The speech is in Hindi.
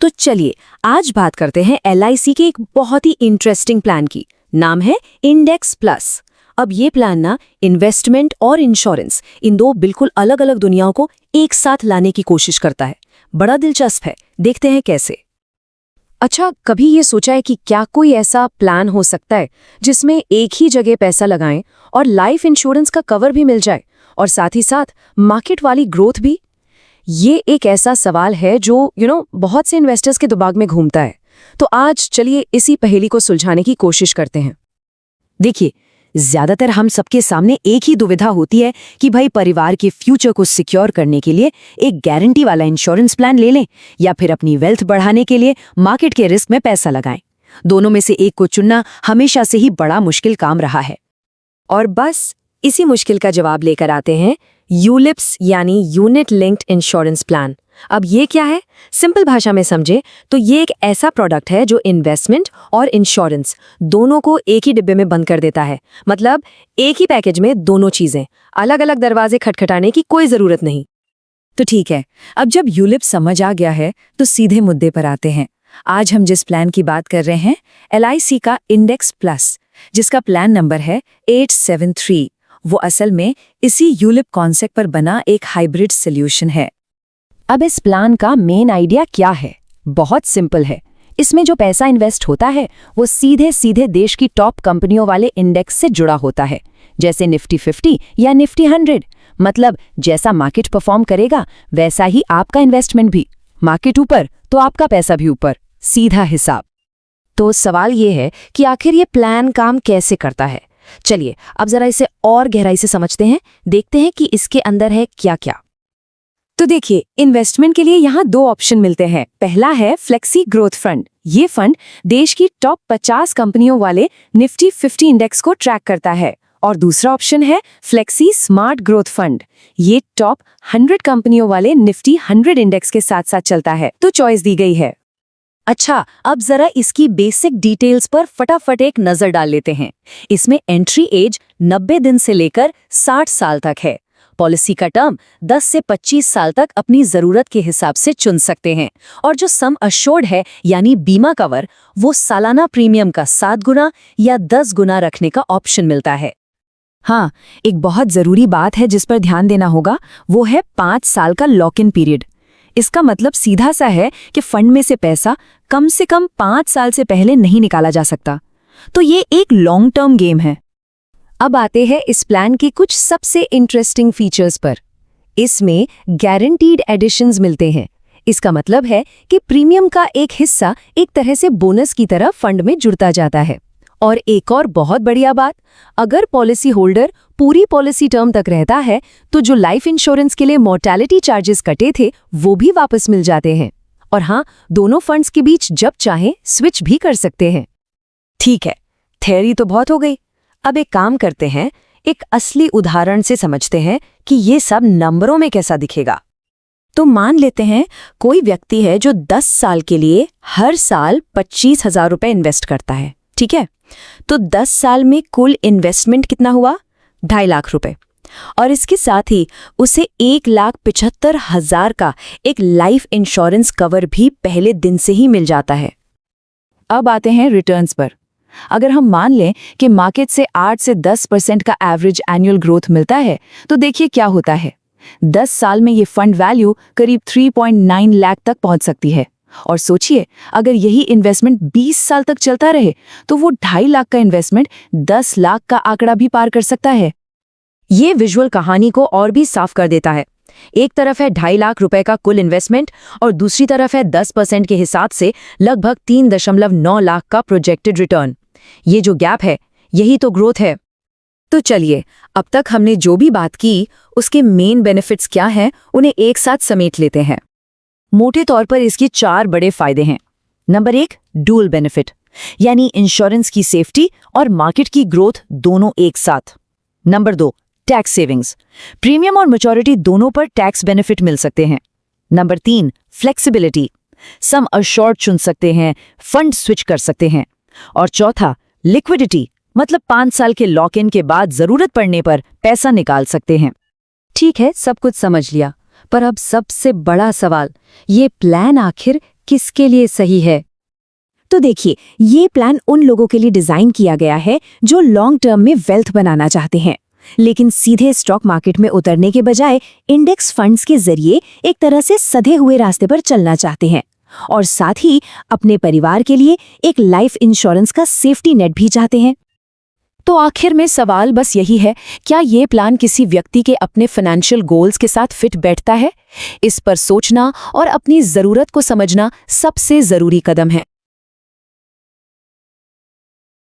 तो चलिए आज बात करते हैं एलआईसी के एक बहुत ही इंटरेस्टिंग प्लान की। नाम है इंडेक्स प्लस। अब ये प्लान ना इन्वेस्टमेंट और इंश्योरेंस इन दो बिल्कुल अलग अलग दुनियाओं को एक साथ लाने की कोशिश करता है। बड़ा दिलचस्प है, देखते हैं कैसे। अच्छा, कभी ये सोचा है कि क्या कोई ऐसा प्लान हो सकता है जिसमें एक ही जगह पैसा लगाएं और लाइफ इंश्योरेंस का कवर भी मिल जाए और साथ ही साथ मार्केट वाली ग्रोथ भी? ये एक ऐसा सवाल है जो बहुत से इन्वेस्टर्स के दिमाग में घूमता है। तो आज चलिए इसी पहेली को सुलझाने की कोशिश करते हैं। देखिए, ज्यादातर हम सबके सामने एक ही दुविधा होती है कि भाई परिवार के फ्यूचर को सिक्योर करने के लिए एक गारंटी वाला इंश्योरेंस प्लान ले लें या फिर अपनी वेल्थ बढ़ाने के लिए मार्केट के रिस्क में पैसा लगाएं। दोनों में से एक को चुनना हमेशा से ही बड़ा मुश्किल काम रहा है। और बस इसी मुश्किल का जवाब लेकर आते हैं यूलिप्स यानी यूनिट लिंक्ड इंश्योरेंस प्लान। अब ये क्या है? सिंपल भाषा में समझे तो ये एक ऐसा प्रोडक्ट है जो इन्वेस्टमेंट और इंश्योरेंस दोनों को एक ही डिब्बे में बंद कर देता है। मतलब एक ही पैकेज में दोनों चीजें, अलग अलग दरवाजे खटखटाने की कोई जरूरत नहीं। तो ठीक है, अब जब यूलिप्स समझ आ गया है तो सीधे मुद्दे पर आते हैं। आज हम जिस प्लान की बात कर रहे हैं एलआईसी का इंडेक्स प्लस, जिसका प्लान नंबर है 873। वो असल में इसी यूलिप कॉन्सेप्ट पर बना एक हाइब्रिड सोल्यूशन है। अब इस प्लान का मेन आइडिया क्या है? बहुत सिंपल है। इसमें जो पैसा इन्वेस्ट होता है वो सीधे सीधे देश की टॉप कंपनियों वाले इंडेक्स से जुड़ा होता है, जैसे निफ्टी 50 या निफ्टी 100। मतलब जैसा मार्केट परफॉर्म करेगा वैसा ही आपका इन्वेस्टमेंट भी। मार्केट ऊपर तो आपका पैसा भी ऊपर, सीधा हिसाब। तो सवाल ये है कि आखिर ये प्लान काम कैसे करता है। चलिए अब जरा इसे और गहराई से समझते हैं, देखते हैं कि इसके अंदर है क्या क्या। तो देखिए, इन्वेस्टमेंट के लिए यहाँ दो ऑप्शन मिलते हैं। पहला है फ्लेक्सी ग्रोथ फंड। ये फंड देश की टॉप 50 कंपनियों वाले निफ्टी 50 इंडेक्स को ट्रैक करता है। और दूसरा ऑप्शन है फ्लेक्सी स्मार्ट ग्रोथ फंड। ये टॉप 100 कंपनियों वाले निफ्टी 100 इंडेक्स के साथ साथ चलता है। तो चॉइस दी गई है। अच्छा, अब जरा इसकी बेसिक डिटेल्स पर फटाफट एक नजर डाल लेते हैं। इसमें एंट्री एज 90 दिन से लेकर 60 साल तक है। पॉलिसी का टर्म 10 से 25 साल तक अपनी जरूरत के हिसाब से चुन सकते हैं। और जो सम अश्योर्ड है यानी बीमा कवर, वो सालाना प्रीमियम का 7 गुना या 10 गुना रखने का ऑप्शन मिलता है। हाँ, एक बहुत जरूरी बात है जिस पर ध्यान देना होगा, वो है 5 साल का लॉक इन पीरियड। इसका मतलब सीधा सा है कि फंड में से पैसा कम से कम 5 साल से पहले नहीं निकाला जा सकता। तो ये एक लॉन्ग टर्म गेम है। अब आते हैं इस प्लान के कुछ सबसे इंटरेस्टिंग फीचर्स पर। इसमें गारंटीड एडिशंस मिलते हैं। इसका मतलब है कि प्रीमियम का एक हिस्सा एक तरह से बोनस की तरह फंड में जुड़ता जाता है। और एक और बहुत बढ़िया बात, अगर पॉलिसी होल्डर पूरी पॉलिसी टर्म तक रहता है तो जो लाइफ इंश्योरेंस के लिए मॉर्टेलिटी चार्जेस कटे थे वो भी वापस मिल जाते हैं। और हाँ, दोनों फंड्स के बीच जब चाहें स्विच भी कर सकते हैं। ठीक है, थ्योरी तो बहुत हो गई। अब एक काम करते हैं, एक असली उदाहरण से समझते हैं कि ये सब नंबरों में कैसा दिखेगा। तो मान लेते हैं कोई व्यक्ति है जो 10 साल के लिए हर साल 25,000 रुपए इन्वेस्ट करता है। ठीक है, तो 10 साल में कुल इन्वेस्टमेंट कितना हुआ? 2.5 लाख रुपए। और इसके साथ ही उसे 1,75,000 का एक लाइफ इंश्योरेंस कवर भी पहले दिन से ही मिल जाता है। अब आते हैं रिटर्न्स पर। अगर हम मान लें कि मार्केट से 8 से 10% का एवरेज एनुअल ग्रोथ मिलता है तो देखिए क्या होता है। 10 साल में ये फंड वैल्यू करीब 3.9 लाख तक पहुंच सकती है। और सोचिए, अगर यही इन्वेस्टमेंट 20 साल तक चलता रहे तो वो 2.5 लाख का इन्वेस्टमेंट 10 लाख का आंकड़ा भी पार कर सकता है। ये विजुअल कहानी को और भी साफ कर देता है। एक तरफ है 2.5 लाख रुपए का कुल इन्वेस्टमेंट और दूसरी तरफ है 10% के हिसाब से लगभग 3.9 लाख का प्रोजेक्टेड रिटर्न। ये जो गैप है यही तो ग्रोथ है। तो चलिए, अब तक हमने जो भी बात की उसके मेन बेनिफिट्स क्या हैं उन्हें एक साथ समेट लेते हैं। मोटे तौर पर इसके 4 बड़े फायदे हैं। नंबर 1, डुअल बेनिफिट, यानी इंश्योरेंस की सेफ्टी और मार्केट की ग्रोथ दोनों एक साथ। नंबर 2, टैक्स सेविंग्स, प्रीमियम और मैच्योरिटी दोनों पर टैक्स बेनिफिट मिल सकते हैं। नंबर 3, फ्लेक्सिबिलिटी, सम अश्योर्ड चुन सकते हैं, फंड स्विच कर सकते हैं। और चौथा, लिक्विडिटी, मतलब 5 साल के लॉक इन के बाद जरूरत पड़ने पर पैसा निकाल सकते हैं। ठीक है, सब कुछ समझ लिया, पर अब सबसे बड़ा सवाल, ये प्लान आखिर किसके लिए सही है? तो देखिए, ये प्लान उन लोगों के लिए डिजाइन किया गया है जो लॉन्ग टर्म में वेल्थ बनाना चाहते हैं, लेकिन सीधे स्टॉक मार्केट में उतरने के बजाय इंडेक्स फंड्स के जरिए एक तरह से सधे हुए रास्ते पर चलना चाहते हैं, और साथ ही अपने परिवार के लिए एक लाइफ इंश्योरेंस का सेफ्टी नेट भी चाहते हैं। तो आखिर में सवाल बस यही है, क्या ये प्लान किसी व्यक्ति के अपने फाइनेंशियल गोल्स के साथ फिट बैठता है? इस पर सोचना और अपनी जरूरत को समझना सबसे जरूरी कदम है।